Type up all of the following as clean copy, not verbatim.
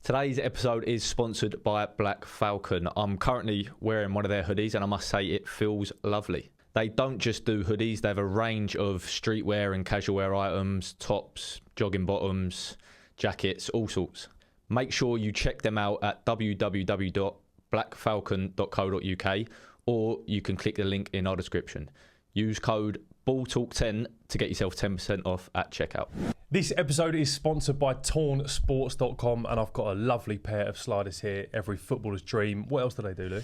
Today's episode is sponsored by Black Falcon. I'm currently wearing one of their hoodies and I must say it feels lovely. They don't just do hoodies, they have a range of streetwear and casual wear items, tops, jogging bottoms, jackets, all sorts. Make sure you check them out at www.blackfalcon.co.uk or you can click the link in our description. Use code BALLTALK10 to get yourself 10% off at checkout. This episode is sponsored by TornSports.com and I've got a lovely pair of sliders here, every footballer's dream. What else do they do, Lou?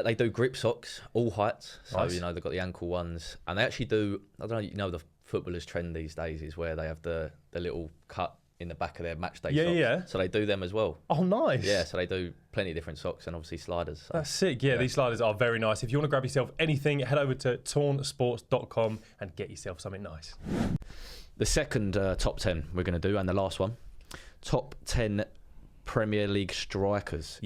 They do grip socks, all heights. So, nice. you know, they've got the ankle ones. And they actually do, I don't know, you know, the footballers' trend these days is where they have the little cut in the back of their match day socks. Yeah. So they do them as well. Oh, nice. Yeah, so they do plenty of different socks and obviously sliders. So. That's sick. Yeah, these sliders are very nice. If you want to grab yourself anything, head over to TornSports.com and get yourself something nice. The second top 10 we're going to do, and the last one, top 10 Premier League strikers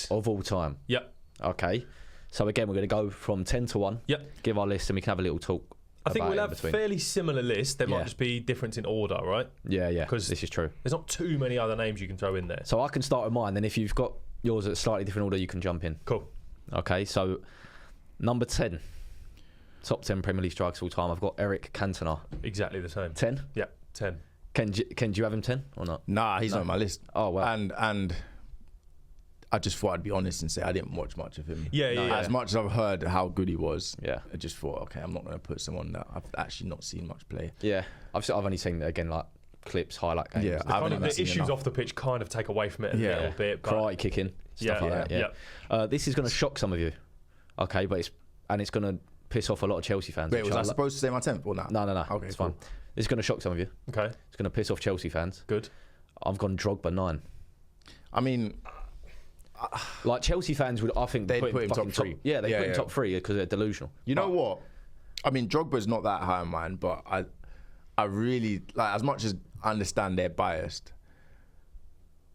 of all time. Yep. Okay. So again, we're going to go from 10 to 1. Yep. Give our list and we can have a little talk. I think we'll have fairly similar lists. There might just be difference in order, right? Yeah. Because this is true. There's not too many other names you can throw in there. So I can start with mine, then if you've got yours at a slightly different order, you can jump in. Cool. Okay, so number 10. Top 10 Premier League strikers of all time. I've got Eric Cantona. Exactly the same. 10? Yeah, 10. Ken, do you have him 10 or not? Nah, he's not on my list. Oh, wow. And I just thought I'd be honest and say I didn't watch much of him. Yeah. As much as I've heard how good he was, I just thought, okay, I'm not going to put someone that I've actually not seen much play. Yeah, I've only seen, again, like clips, highlight games. Yeah, the issues off the pitch kind of take away from it a little bit. But karate kicking, stuff like that. Yeah. This is going to shock some of you, okay, but it's going to piss off a lot of Chelsea fans. Wait, was I supposed to say my 10th or not? No. Okay, it's fine. It's going to shock some of you. Okay. It's going to piss off Chelsea fans. Good. I've gone Drogba 9. I mean, like Chelsea fans would, I think, they'd put him top 3. Yeah, they put him top 3 because they're delusional. You know what? I mean, Drogba's not that high on mine, but I really, like, as much as I understand they're biased,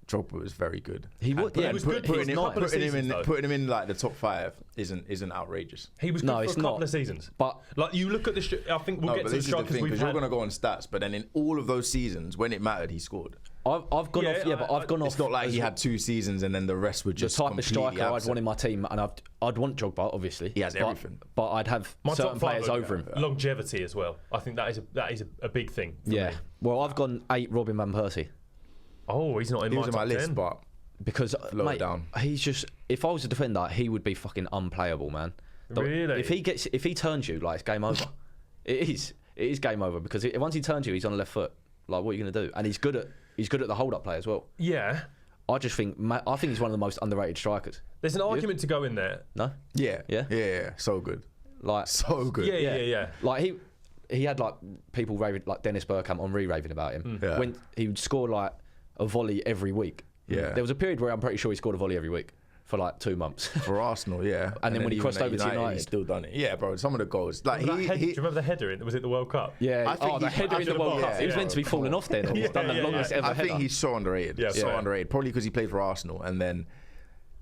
Drogba was very good. He was good. Putting him in like the top 5 isn't outrageous. He was good for a couple of seasons. But like you look at the, I think we'll get to the strikers we've had. Because you're going to go on stats, but then in all of those seasons, when it mattered, he scored. I've gone off. Yeah, but I've gone off. It's not like he had 2 seasons and then the rest were just the type of striker absent. I'd want in my team, and I'd want Drogba, obviously. He has everything. But I'd have certain players over him. Longevity as well. I think that is a big thing. Yeah. Me. Well, I've gone 8 Robin van Persie. Oh, he's not in my list, but because mate, down. He's just, if I was a defender, he would be fucking unplayable, man. Really? If he turns you, like, it's game over. It is game over because once he turns you, he's on the left foot. Like, what are you going to do? And he's good at the hold-up play as well. Yeah. I think he's one of the most underrated strikers. There's an argument to go in there. No? Yeah. So good. Like, so good. Yeah. Like he had like people raving, like Dennis Bergkamp on raving about him. Yeah. When he would score like a volley every week. Yeah. There was a period where I'm pretty sure he scored a volley every week for like 2 months. For Arsenal, yeah. And then when he crossed over to United, he's still done it. Yeah, bro. Some of the goals, like do you remember the header? Was it the World Cup? Yeah. The header in the World Cup. He was meant to be falling off then. He's done the longest ever header. I think he's so underrated. Yeah, so underrated. Probably because he played for Arsenal, and then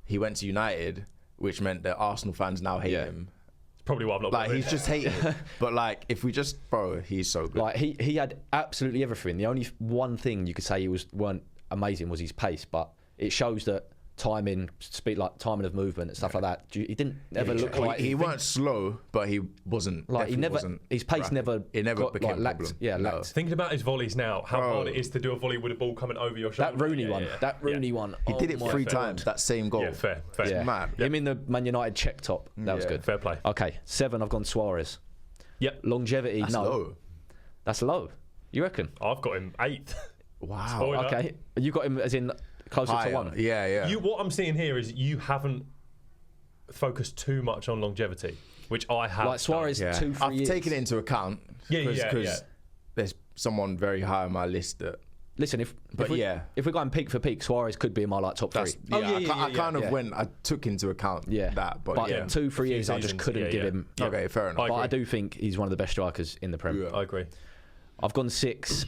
he went to United, which meant that Arsenal fans now hate him. It's probably why I'm not. Like he's just hating. But like, if we just, bro, he's so good. Like he had absolutely everything. The only one thing you could say weren't amazing was his pace, but it shows that timing, speed, like timing of movement and stuff like that. He didn't ever look like he weren't slow, but he wasn't. Like he never, his pace rapid. never became like, a problem. Lacked. Thinking about his volleys now, how hard it is to do a volley with a ball coming over your shoulder. That Rooney one. He did it 3 times. That same goal. Yeah, fair. It's mad. Him in the Man United check top. That was good. Fair play. Okay, 7. I've gone Suarez. Yep. Longevity. That's low. That's low. You reckon? I've got him 8th. Wow. Spoiler. Okay. You got him as in closer to 1. Yeah. What I'm seeing here is you haven't focused too much on longevity, which I have. Like Suarez, 2-3 years. I've taken it into account. Yeah. There's someone very high on my list that. Listen, if we're going peak for peak, Suarez could be in my like top 3. I took into account that, but 2-3 years I just couldn't give him. Okay, fair enough. But I do think he's one of the best strikers in the Premier. I agree. I've gone 6.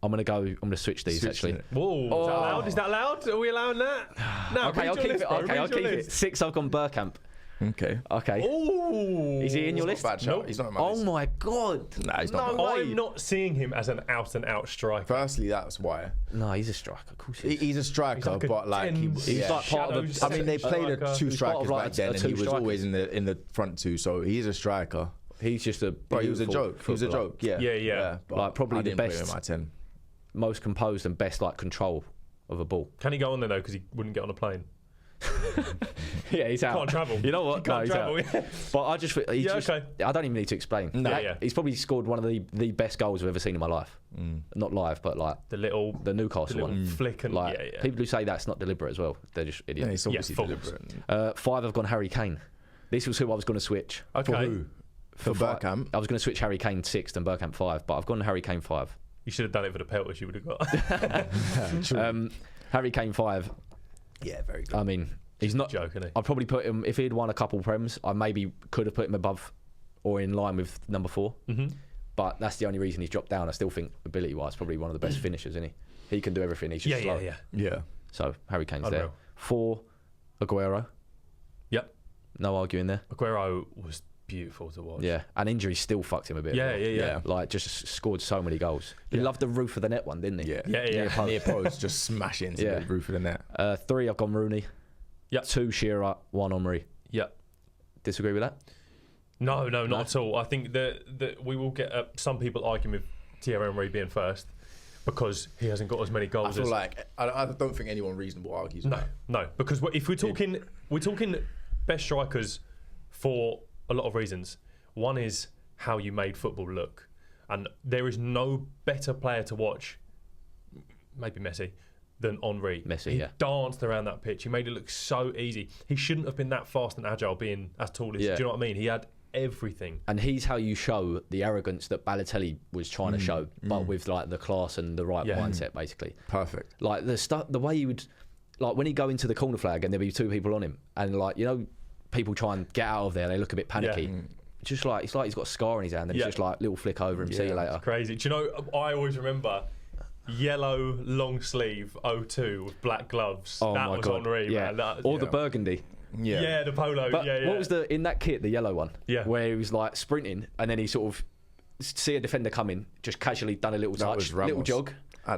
I'm gonna switch these actually. Whoa! Is that allowed? Are we allowing that? No. Okay, I'll keep it. 6. I've gone Bergkamp. Okay. Okay. Ooh. Is he in your list? Bad shout. Nope. He's not in my Oh list. my God. Nah, he's not. No, in my list. I'm not seeing him as an out-and-out striker. Firstly, that's why. No, he's a striker. Of course he is. He's a striker, He's like a but like 10 He's like part of the- shadow I mean, they played striker. two He's part strikers of, like, back then, a and two he was strikers. always in the front two. So he's a striker. He's just a. But he was a beautiful joke. He was a footballer. joke. Yeah. Yeah. But Like, probably I the didn't put him best. in my 10. Most composed and best like control of a ball. Can he go on there though? Because he wouldn't get on a plane. Yeah, he's out. Can't travel. You know what? He can't he's travel. out. But I just, he's Yeah, just, okay. I don't even need to explain. No. Yeah. He's probably scored one of the best goals I've ever seen in my life. Not live, but like The little Newcastle one. flick and Like yeah. people who say that's not deliberate as well, they're just Yeah, idiots. it's obviously fools. deliberate. 5, I've gone Harry Kane. This was who I was going to switch. Okay. For who? For fi- Bergkamp? I was going to switch Harry Kane 6th and Bergkamp 5, but I've gone Harry Kane 5. You should have done it for the pelters you would have got. Harry Kane 5. Yeah, very good. I mean, he's not. Joke, isn't he? I'd probably put him if he'd won a couple prems. I maybe could have put him above or in line with number 4. Mm-hmm. But that's the only reason he's dropped down. I still think ability-wise, probably one of the best finishers, isn't he? He can do everything. He's just slow. Yeah. So Harry Kane's Unreal. there. 4, Aguero. Yep. No arguing there. Aguero was beautiful to watch. Yeah, and injury still fucked him a bit. Yeah. Like just scored so many goals. He loved the roof of the net one, didn't he? Yeah. Yeah. Near post, just smash it into Yeah. the roof of the net. 3, I've gone Rooney. Yep. 2, Shearer. 1, Omri. Yep. Disagree with that? No, not at all. I think that we will get some people arguing with Thierry Henry being first because he hasn't got as many I goals feel as. like I don't think anyone reasonable argues. No, because if we're talking best strikers for a lot of reasons. One is how you made football look, and there is no better player to watch, maybe Messi, than Henry. Messi, he yeah. danced around that pitch. He made it look so easy. He shouldn't have been that fast and agile, being as tall as. Yeah. Do you know what I mean? He had everything. And he's how you show the arrogance that Balotelli was trying to show, but with like the class and the right mindset, basically. Perfect. Like the way he would, like when he'd go into the corner flag and there'd be 2 people on him, and like people try and get out of there, they look a bit panicky. Yeah. Just like it's like he's got a scar in his hand, and it's just like little flick over him. See you later. Crazy. Do you know? I always remember yellow long sleeve 02 with black gloves. Oh that my was god! Henry, yeah, man. or the burgundy. Yeah. The polo. But yeah. what was in that kit, the yellow one? Yeah. Where he was like sprinting, and then he sort of see a defender coming, just casually done a little That touch, was Ramos. little jog.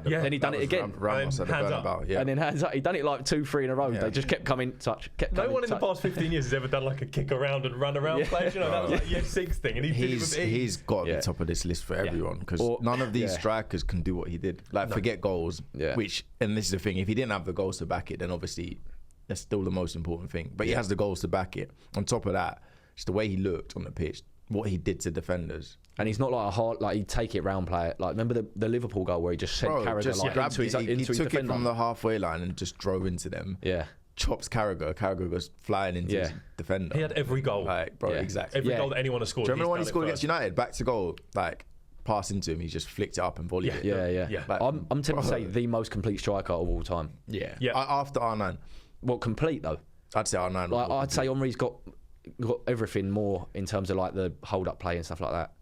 Yeah. Then he done it again. Ramos at the Hands up. Bernabeu. Yeah. And then hands up. He done it like 2, 3 in a row. Yeah. They just kept coming, touch, kept No coming. one in the touch. past 15 years has ever done like a kick around and run around play. You know, that was like year 6 thing, and he did it with ease. He's got to Yeah. be top of this list for everyone because Or- none of these yeah. strikers can do what he did. Like forget goals, Yeah. which and this is the thing. If he didn't have the goals to back it, then obviously that's still the most important thing. But he has the goals to back it. On top of that, just the way he looked on the pitch, what he did to defenders. And he's not like a hard, like he'd take it round, play it. Like remember the Liverpool goal where he just sent Carragher just like grabbed into his, it. He into his took it defender. from the halfway line and just drove into them. Yeah. Chops Carragher. Carragher goes flying into his defender. He had every goal. Like, bro, Yeah. exactly. Every Yeah. goal that anyone has scored. Do you remember when he he's done scored it against first. United? Back to goal, like pass into him, he just flicked it up and volleyed it. Yeah. Like, I'm tempted to say the most complete striker of all time. Yeah. Yeah. After R9, What complete though? I'd say R9. Like I'd say Henry's got everything more in terms of like the hold up play and stuff like that.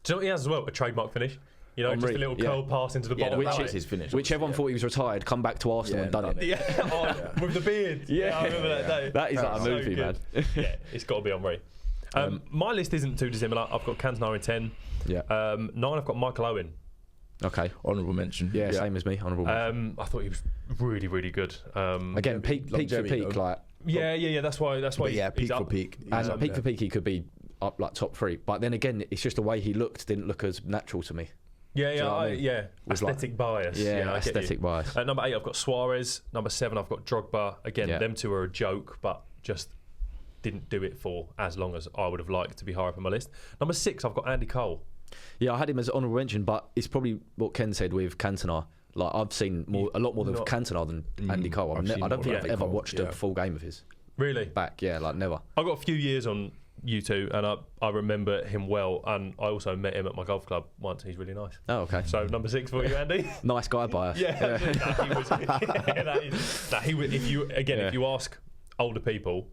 Do you know what he has as well? A trademark finish. You know, just a Henry, little yeah. curl pass into the Yeah, bottom. that That was his finish. Which everyone thought he was retired, come back to Arsenal and done it. Yeah, with the beard. I remember that day. That is like a So movie, good. man. Yeah, it's got to be Henry. My list isn't too dissimilar. I've got Cantona in 10. Yeah. 9, I've got Michael Owen. Okay. Honourable mention. Yeah, same as me. Honourable mention. I thought he was really, really good. Again, peak for longevity, peak, though. like Yeah. That's why. But yeah, he's peak for up. peak. and up peak there. for peak, he could be up like top 3. But then again, it's just the way he looked didn't look as natural to me. Yeah, you know what I mean? Was aesthetic bias. Yeah, I get you. aesthetic bias. At number 8, I've got Suarez. Number 7, I've got Drogba. Again, Yeah. them two are a joke, but just didn't do it for as long as I would have liked to be higher up on my list. Number 6, I've got Andy Cole. Yeah, I had him as honourable mention, but it's probably what Ken said with Cantona. Like I've seen a lot more of Cantona than Andy Cole. I've seen I don't more think of I've Andy ever Cole, watched a full game of his Really? back. Yeah, like never. I got a few years on YouTube, and I remember him well, and I also met him at my golf club once. He's really nice. Oh, okay. So number 6 for you, Andy. Nice guy bias. Yeah, he was. If you ask older people,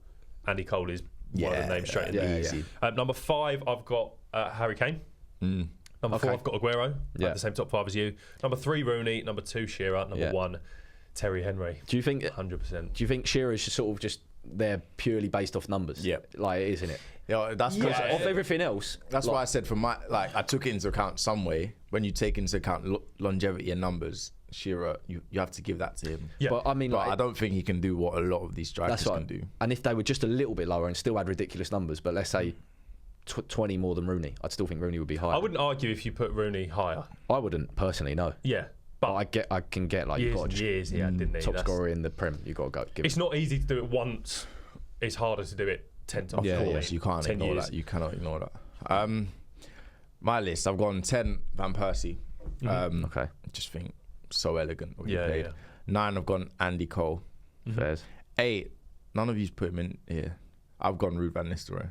Andy Cole is one of the names straight in there. easy. Number 5, I've got Harry Kane. Number 4, I've got Aguero. Yeah. The same top 5 as you. Number 3, Rooney. Number 2, Shearer. Number 1, Terry Henry. Do you think 100%. Do you think Shearer's just sort of just they're purely based off numbers. Yeah. Like it is, isn't it? Yeah, that's because Off everything else. that's why I said for my I took it into account some way. When you take into account longevity and numbers, Shearer, you have to give that to him. Yeah. But I mean, But I don't think he can do what a lot of these strikers that's right. can do. And if they were just a little bit lower and still had ridiculous numbers, but let's say 20 more than Rooney, I'd still think Rooney would be higher. I wouldn't argue if you put Rooney higher. I wouldn't personally, no. Yeah, But I can get like you've years got to and just years he had, didn't he? top That's- scorer in the Prem. You got to go. Give It's not easy to do it once. It's harder to do it 10 times. Yeah, Of 14, course, you can't 10 ignore years. that. You cannot ignore that. My list, I've gone 10 Van Persie. Okay. Just think so elegant what he Yeah, played. yeah. 9, I've gone Andy Cole. Fairs. 8, none of you's put him in here. I've gone Ruud van Nistelrooy.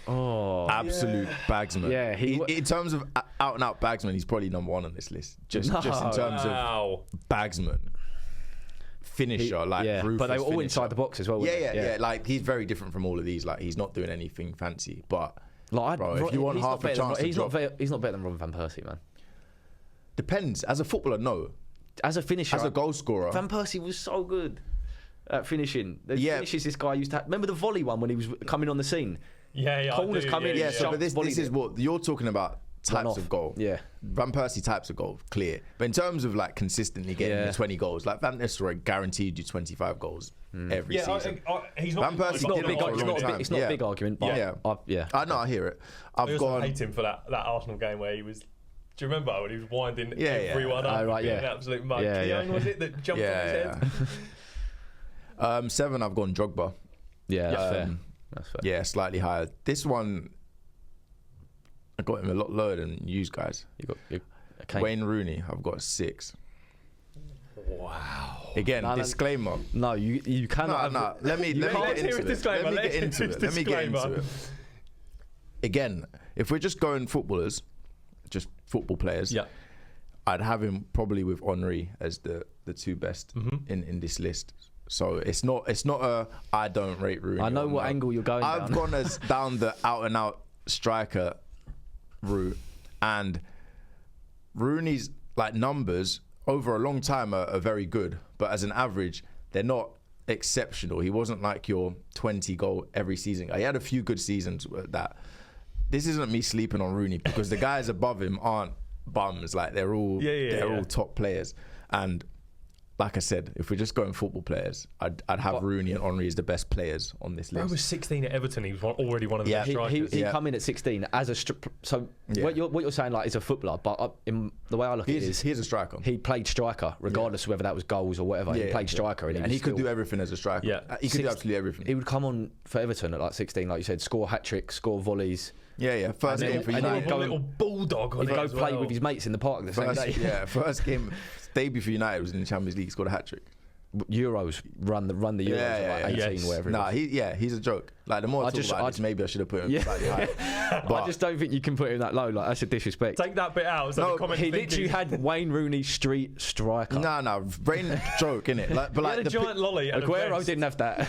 Oh, Absolute bagsman. Yeah, in terms of out and out bagsman, he's probably number 1 on this list. Just in terms of Wow. bagsman, finisher, yeah. ruthless But they were all finisher. inside the box as well. weren't Yeah, they? yeah. Like he's very different from all of these. Like he's not doing anything fancy, but Like, bro, if you want he's half not a better chance than, to he's drop, he's not better than Robin van Persie, man. depends. As a footballer, no. As a finisher, As a goal scorer, Van Persie was so good at finishing. The Yeah. finishes this guy used to have. Remember the volley one when he was coming on the scene? Yeah, yeah. I Corners do, come in, yeah. So, Jump, but this volleyed is it. what you're talking about. Run Types off. of goal. Yeah. Van Persie types of goal, clear. But in terms of like consistently getting Yeah. the 20 goals, like Van Nistelrooy guaranteed you 25 goals every Yeah, season. he's not. Van Persie It's not a did big, it for a long time. it's not a big argument, but Yeah. yeah. I know, I hear it. I I've also gone. hate him for that Arsenal game where he was. Do you remember when he was winding Yeah, yeah. everyone up? Oh, right, being yeah. An absolute mug. Yeah, Keown, yeah. was it that jumped on his head? Yeah. 7, I've gone Drogba. Yeah, that's fair. Um, That's fair. Yeah, slightly higher. This one, I got him a lot lower than you guys. Okay. Wayne Rooney, I've got 6. Wow. Again, No, no. disclaimer. No, you cannot. No, let me can't get hear into his it. disclaimer, Let me get let's into hear it. his Let me get into disclaimer. it. Again, if we're just going footballers, just football players, Yeah. I'd have him probably with Henry as the 2 best in this list. So it's not a I don't rate Rooney. I know or what no. angle you're going I've down. gone as down the out and out striker route, and Rooney's like numbers over a long time are very good, but as an average, they're not exceptional. He wasn't like your 20 goal every season. He had a few good seasons with that. This isn't me sleeping on Rooney because the guys above him aren't bums. Like they're all all top players. And like I said, if we're just going football players, I'd have Rooney and Henry as the best players on this Bro list. was 16 at Everton. He was already one of the Yeah. best strikers. He Yeah. come in at 16 as a what you're saying like is a footballer, but in the way I look at it is He's a striker. he played striker regardless of whether that was goals or whatever. He played striker and he could still, do everything as a striker. Yeah. He could do absolutely everything. He would come on for Everton at like 16, like you said, score hat trick, score volleys. Yeah. First And game then- for and then United. go- A little bulldog on He'd it go as play well. with his mates in the park the same day. First game, debut for United was in the Champions League. He scored a hat trick. Euros run the Euros at like 18 Yes. whatever. it Nah, was. he's a joke. Like the more I talk about this, maybe I should have put him slightly higher. But I just don't think you can put him that low. Like that's a disrespect. Take that bit out. So No, the comment He literally had Wayne Rooney street striker. nah, brain joke innit? Like, but He like had a giant lolly. And Aguero a vest. didn't have that.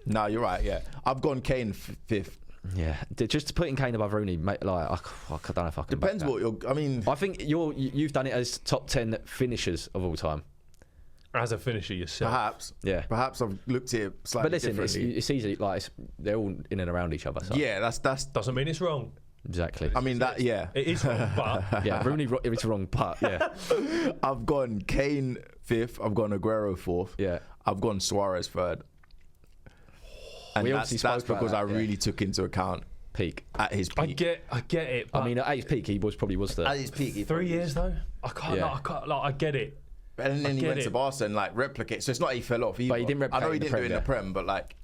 Nah, you're right. Yeah, I've gone Kane 5th. Yeah, just putting Kane above Rooney, mate, like I don't know if I can. Depends back what you're. I mean, that. I think you've done it as top 10 finishers of all time. As a finisher yourself. perhaps. Yeah. Perhaps I've looked at it slightly But listen, differently. it's easy. Like they're all in and around each other. So. Yeah, that's. Doesn't mean it's wrong. Exactly. I mean that. Yeah, It is wrong, but Yeah, Rooney it's wrong, but yeah, I've gone Kane 5th. I've gone Aguero 4th. yeah. I've gone Suarez 3rd. And We that's obviously spoke about because I that, yeah. really took into account Peak. at his I peak. get it. But I mean, at his peak, he probably was the. At his peak, he 3 probably years is. though. I can't. Yeah. I get it. And then he get went it. to Barca and like replicate. So it's not he fell off. Either. But he didn't replicate I know he in the didn't do it in the Prem, Prem, but like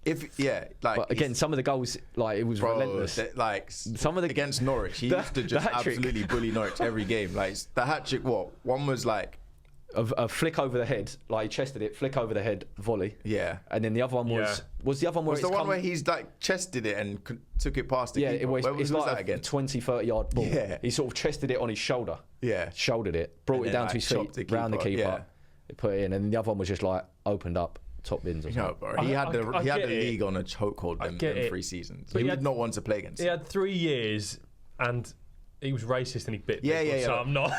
like But again, some of the goals, like it was bro, relentless. like Some of the against Norwich, he the- used to the just hat-trick. absolutely bully Norwich every game. Like the hat trick, what one was like, A flick over the head, like he chested it, flick over the head, volley. yeah. And then the other one was the other one where Was the it's one come- where he's like chested it and took it past the yeah, keeper? it was, Where it's was like that again? 20, 30 yard ball. Yeah. He sort of chested it on his shoulder, Yeah, shouldered it, brought And it then, down to like, his chopped feet, the round the keeper, keeper, yeah. he put it in, and the other one was just like opened up top bins or you something. know, bro. He had the I get it. league on a chokehold them get it. 3 seasons. But He he would had- not want to play against. He him. had 3 years, and he was racist and he bit Yeah, people, yeah, so yeah. I'm not.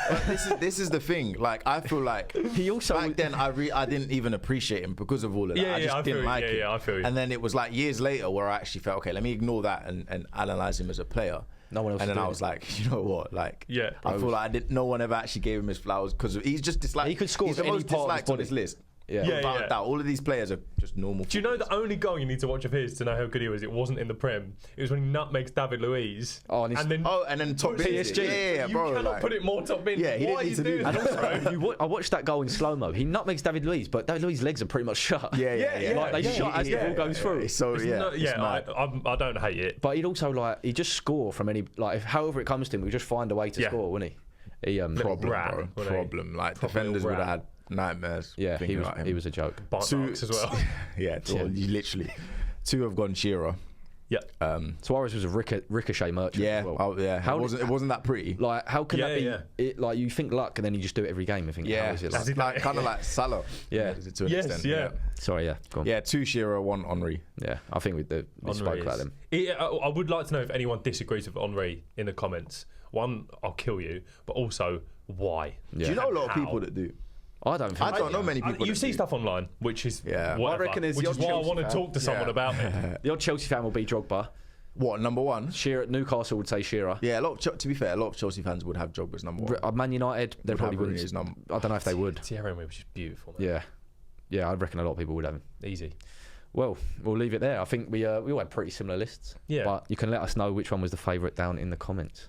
But this is the thing. Like, I feel like He also back then I didn't even appreciate him because of all of that. Yeah, I yeah, just I didn't feel you. like Yeah, him. yeah, I feel you. And then it was like years later where I actually felt, okay, let me ignore that and analyze him as a player. No one else And is then I doing was it. like, you know what? Like, Yeah. I feel like no one ever actually gave him his flowers because he's just disliked. He could score He's with the any most part of his disliked on body. this list. Yeah. Yeah, Without yeah. a doubt. All of these players are just normal. Do you know the only goal you need to watch of his to know how good he was? It wasn't in the Prem. It was when he nutmegs David Luiz. Oh, and he's- And then top bins PSG. it. Yeah, you bro. cannot like- put it more top bin. Yeah, he Why didn't are need you to do doing that. that? I watched that goal in slow mo. He nutmegs David Luiz, but David Luiz's legs are pretty much shut. Yeah, Like they shut as the ball goes through. So It's yeah, not- it's yeah, mad. I don't hate it. But he'd also he just score from any however it comes to him. He'd just find a way to Yeah. score, wouldn't he? He problem, rat, bro. wasn't he? Problem. Like Proper defenders little would have rat. had nightmares. Yeah, thinking about him. he was a joke. Bite marks as well. Yeah, you literally. Two have gone Shearer. Yeah. Suarez was a ricochet merchant. Yeah, as well. It wasn't that pretty. Like how can Yeah, that be? yeah. Like you think luck, and then you just do it every game. I think. Yeah, How is it Does like? he- like kind of like Salah. Yeah. To an Yes, extent. yeah. Sorry, yeah. Go on. Yeah, two Shearer, one Henry. Yeah, I think we spoke Henry about is- them. I would like to know if anyone disagrees with Henry in the comments. One, I'll kill you, but also why? Yeah. Do you know a lot of How? people that do? I don't think. I don't know many people. You that see do. stuff online, which is Yeah. whatever, I reckon there's which the is odd why I Chelsea want to fan. talk to someone Yeah. about it. The odd Chelsea fan will be Drogba. What, number one? Shearer, Newcastle would say Shearer. Yeah, to be fair, a lot of Chelsea fans would have Drogba's number one. Man United, they Would probably have Rooney wouldn't. as number. I don't know if they would. Thierry Henry was just beautiful, man. Yeah, yeah, I reckon a lot of people would have him. Easy. Well, we'll leave it there. I think we all had pretty similar lists. Yeah. But you can let us know which one was the favourite down in the comments.